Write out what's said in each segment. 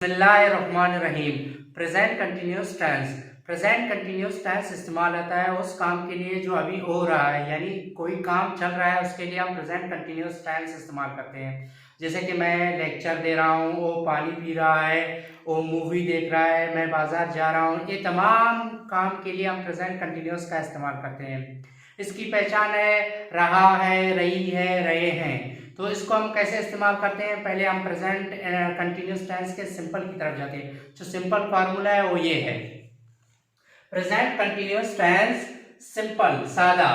बिस्मिल्लाहिर्रहमानिर्रहीम। Present continuous tense. Present continuous tense इस्तेमाल होता है उस काम के लिए जो अभी हो रहा है, यानी कोई काम चल रहा है उसके लिए हम प्रेजेंट कंटिन्यूस टेंस इस्तेमाल करते हैं। जैसे कि मैं लेक्चर दे रहा हूँ, वो पानी पी रहा है, वो मूवी देख रहा है, मैं बाजार जा रहा हूँ, ये तमाम काम के लिए हम प्रेजेंट कंटिन्यूस का इस्तेमाल करते हैं। इसकी पहचान है रहा है, रही है, रहे हैं। तो इसको हम कैसे इस्तेमाल करते हैं, पहले हम प्रेजेंट कंटिन्यूस टेंस के सिंपल की तरफ जाते हैं। जो सिंपल फार्मूला है वो ये है, प्रेजेंट कंटिन्यूस टेंस सिंपल सादा,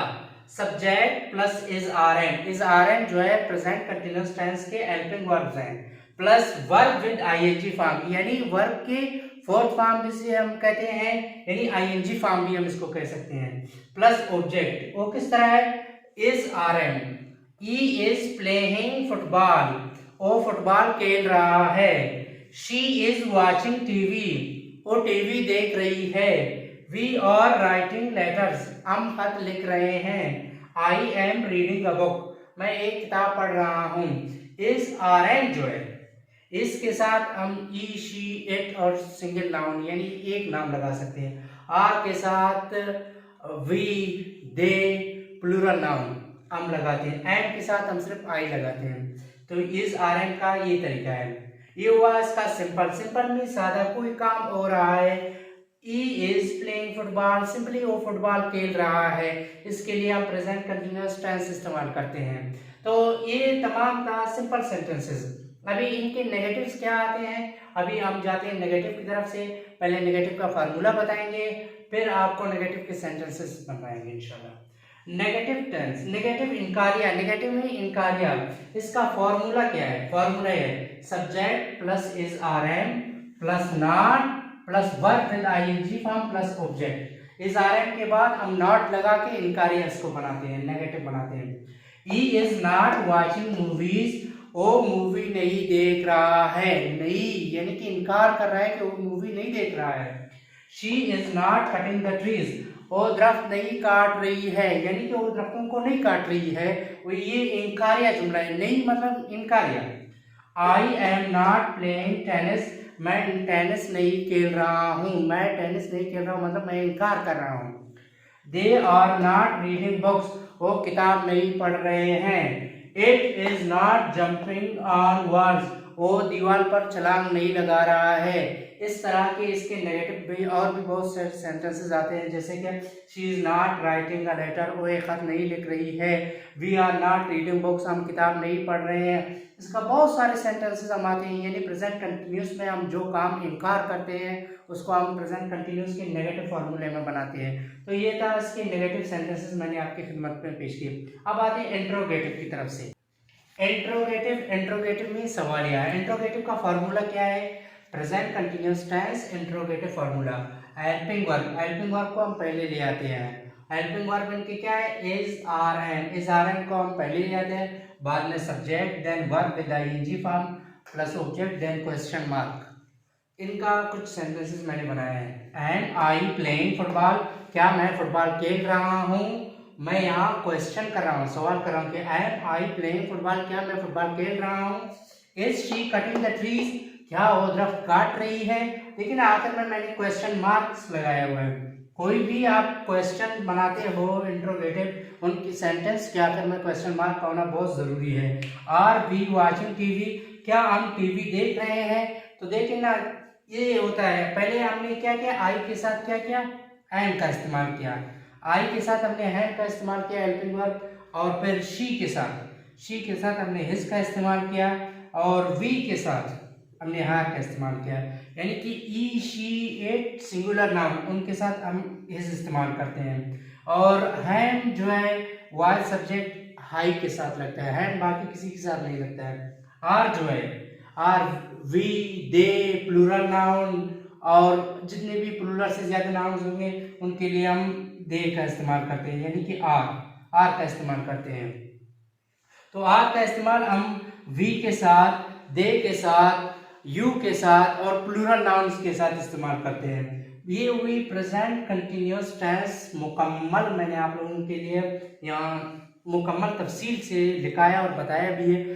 subject plus is are am जो है प्रेजेंट कंटिन्यूस टेंस के हेल्पिंग वर्ब्स हैं, plus verb with ING form, यानी वर्ब के फोर्थ फॉर्म जिसे हम कहते हैं, यानी आईएनजी फॉर्म भी हम इसको कह सकते हैं, प्लस ऑब्जेक्ट। वो किस तरह है, is are am, he is playing football, वो फुटबॉल खेल रहा है। शी इज वॉचिंग टीवी, वो टीवी देख रही है। वी आर राइटिंग लेटर्स, हम खत लिख रहे हैं। I am reading a book, मैं एक किताब पढ़ रहा हूँ। इज आर एन जो है इसके साथ हम ई शी इट और सिंगल नाउन यानी एक नाम लगा सकते हैं। आर के साथ वी दे प्लूरल नाउन हम लगाते हैं। एंड के साथ हम सिर्फ आई लगाते हैं। तो इज आर एन का ये तरीका है। ये हुआ इसका सिंपल। सिंपल में सादा, कोई काम हो रहा है। ही इज प्लेइंग फुटबॉल, सिंपली वो फुटबॉल खेल रहा है। इसके लिए हम प्रेजेंट कंटिन्यूअस टेंस इस्तेमाल करते हैं। तो ये तमाम था सिंपल सेंटेंसेस। अभी इनके नेगेटिव्स क्या आते हैं, अभी हम जाते हैं नेगेटिव की तरफ से। पहले नेगेटिव का फार्मूला बताएंगे, फिर आपको नेगेटिव के सेंटेंसेस बनवाएंगे इंशाल्लाह। नेगेटिव टेंस, नेगेटिव इनकारिया, नेगेटिव में इनकारिया, इसका फॉर्मूला क्या है, फॉर्मूला है subject plus is are am plus not plus verb with ING form plus object. Is are am के बाद हम नॉट लगा के इनकारिया इसको बनाते हैं, नेगेटिव बनाते हैं। He is not watching movies, वो मूवी नहीं देख रहा है। नहीं यानी कि इनकार कर रहा है कि वो मूवी नहीं देख रहा है। She is not cutting the trees, वो दरख्त नहीं काट रही है, यानी कि वो दरख्तों को नहीं काट रही है। वो ये इनकारिया जुमला है, नहीं मतलब इनकारिया। I am not playing tennis, मैं टेनिस नहीं खेल रहा हूँ, मैं टेनिस नहीं खेल रहा हूँ मतलब मैं इनकार कर रहा हूँ। They are not reading books, वो किताब नहीं पढ़ रहे हैं। It is not jumping on walls, वो दीवार पर छलांग नहीं लगा रहा है। इस तरह के इसके नेगेटिव भी और भी बहुत से सेंटेंसेस आते हैं, जैसे कि she is not writing a letter, वो एक खत नहीं लिख रही है। We are not reading books, हम किताब नहीं पढ़ रहे हैं। इसका बहुत सारे सेंटेंसेस हम आते हैं, यानी प्रेजेंट कंटिन्यूस में हम जो काम इनकार करते हैं उसको हम प्रेजेंट कंटिन्यूस के नेगेटिव फार्मूले में बनाते हैं। तो ये था इसके नेगेटिव सेंटेंसेस मैंने आपकी खिदमत में पेश किए। अब आते हैं इंट्रोगेटिव की तरफ से। इंट्रोगेटिव, इंट्रोगेटिव में सवालिया है। इंट्रोगेटिव का फार्मूला क्या है, present continuous tense interrogative formula. Helping verb, helping verb को हम पहले ले आते हैं। हेल्पिंग वर्ब इनके क्या है, is are am, is are am को हम पहले ले आते हैं, बाद में subject, then verb with ING form plus object, then question mark. इनका कुछ सेंटेंसेस मैंने बनाए हैं। एंड आई प्लेइंग फुटबॉल, क्या मैं फुटबॉल खेल रहा हूँ। मैं यहाँ क्वेश्चन कर रहा हूँ, सवाल कर रहा हूँ कि एम आई प्लेइंग फुटबॉल, क्या मैं फुटबॉल खेल रहा हूँ। Is she cutting the trees, क्या वो दरख्त काट रही है। लेकिन आखिर में मैंने क्वेश्चन मार्क्स लगाए हुए हैं। कोई भी आप क्वेश्चन बनाते हो इंट्रोगेटिव, उनकी सेंटेंस के आखिर में क्वेश्चन मार्क का होना बहुत जरूरी है। आर वी वॉचिंग टीवी, क्या हम टीवी देख रहे हैं। तो देखिए ना, ये होता है, पहले हमने क्या किया, आई के साथ क्या किया, एंड का इस्तेमाल किया। आई के साथ हमने हैड का इस्तेमाल किया हेल्पिंग वर्ब, और फिर शी के साथ हमने हिज का इस्तेमाल किया, और वी के साथ हमने हार का इस्तेमाल किया। यानी कि ई शी इट सिंगुलर नाउन, उनके साथ हम हिज इस्तेमाल करते हैं। और हैंड जो है वाइल सब्जेक्ट हाई के साथ लगता है, हैंड बाकी किसी के साथ नहीं लगता है। आर जो है, are we they plural noun, और जितने भी प्लूरल से ज्यादा नाउन्स होंगे उनके लिए हम दे का इस्तेमाल करते हैं, यानी कि आर का इस्तेमाल करते हैं। तो आर का इस्तेमाल हम वी के साथ, दे के साथ, यू के साथ और प्लूरल नाउन्स के साथ इस्तेमाल करते हैं। ये हुई प्रेजेंट कंटिन्यूअस टेंस मुकम्मल, मैंने आप लोगों के लिए यहाँ मुकम्मल तफसील से लिखाया और बताया भी है।